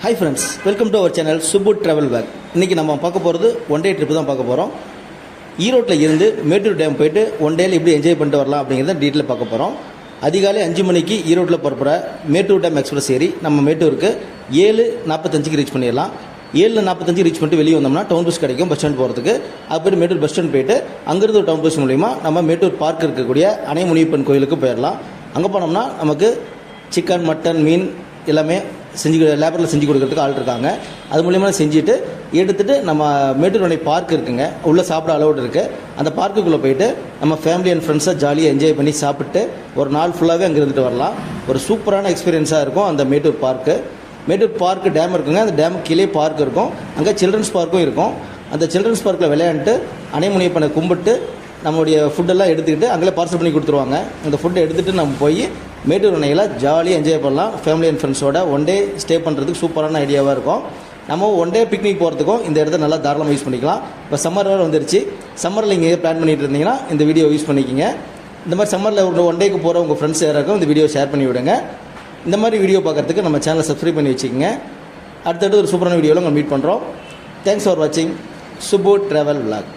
Hi friends, welcome to our channel Subbu Travel Vlog. இன்னைக்கு நம்ம பார்க்க போறது ஒன் டே ட்ரிப் தான் பார்க்க போறோம். ஈரோட்ல இருந்து மேட்டூர் டேம் போயிட்டு ஒன் டேல எப்படி என்ஜாய் பண்ணிட்டு வரலாம் அப்படிங்கறத டீடைலா பார்க்க போறோம். அதிகாலை 5 மணிக்கு ஈரோட்ல புறப்பட மேட்டூர் டேம் எக்ஸ்பிரஸ் ஏறி நம்ம மேட்டூருக்கு 7:45க்கு ரீச் பண்ணிடலாம். 7:45 ரீச் பண்ணிட்டு வெளியே வந்தோம்னா டவுன் பஸ் கிடைக்கும் பஸ் ஸ்டாண்ட் போகிறதுக்கு. அப்படி மேட்டூர் பஸ் ஸ்டாண்ட் போயிட்டு அங்கிருந்து டவுன் பஸ் மூலிமா நம்ம மேட்டூர் பார்க் இருக்கக்கூடிய அணை முனியப்பன் கோயிலுக்கு போயிடலாம். அங்கே போனோம்னா நமக்கு சிக்கன் மட்டன் மீன் எல்லாமே லேபரில் செஞ்சு கொடுக்கறதுக்கு ஆள் இருக்காங்க. அது மூலிமா செஞ்சுட்டு எடுத்துகிட்டு நம்ம மேட்டூர் அணை பார்க் இருக்குங்க, உள்ளே சாப்பிட அலௌட் இருக்குது. அந்த பார்க்குள்ளே போயிட்டு நம்ம ஃபேமிலி அண்ட் ஃப்ரெண்ட்ஸாக ஜாலியாக என்ஜாய் பண்ணி சாப்பிட்டு ஒரு நாள் ஃபுல்லாகவே அங்கே இருந்துட்டு வரலாம். ஒரு சூப்பரான எக்ஸ்பீரியன்ஸாக இருக்கும் அந்த Mettur park. Mettur park dam இருக்குங்க, அந்த டேம் கீழே பார்க் இருக்கும். அங்கே சில்ட்ரன்ஸ் பார்க்கும் இருக்கும். அந்த சில்ட்ரன்ஸ் பார்க்கில் விளையாண்டுட்டு அணைமுனியப்பனை கும்பிட்டு நம்மளுடைய ஃபுட்டெல்லாம் எடுத்துக்கிட்டு அங்கே பார்சல் பண்ணி கொடுத்துருவாங்க. அந்த ஃபுட்டை எடுத்துகிட்டு நம்ம போய் மேட்டூர் அணையில் ஜாலியாக என்ஜாய் பண்ணலாம். ஃபேமிலி அண்ட் ஃப்ரெண்ட்ஸோட ஒன் டே ஸ்டே பண்ணுறதுக்கு சூப்பரான ஐடியாவாக இருக்கும். நம்ம ஒன் டே பிக்னிக் போகிறதுக்கும் இந்த இடத்த நல்லா தாராளமாக யூஸ் பண்ணிக்கலாம். இப்போ சம்மர் வேறு வந்துருச்சு. சம்மரில் நீங்கள் பிளான் பண்ணிட்டு இருந்தீங்கன்னா இந்த வீடியோ யூஸ் பண்ணிக்கிங்க. இந்த மாதிரி சம்மரில் ஒரு ஒன் டேக்கு போகிற உங்கள் ஃப்ரெண்ட்ஸ் யாராக்கும் இந்த வீடியோ ஷேர் பண்ணி விடுங்க. இந்த மாதிரி வீடியோ பார்க்குறதுக்கு நம்ம சேனலை சப்ஸ்கிரைப் பண்ணி வச்சுக்கோங்க. அடுத்தடுத்து ஒரு சூப்பரான வீடியோவில் உங்களை மீட் பண்ணுறோம். தேங்க்ஸ் ஃபார் வாட்சிங் சுப்பு ட்ராவல் விளாக்.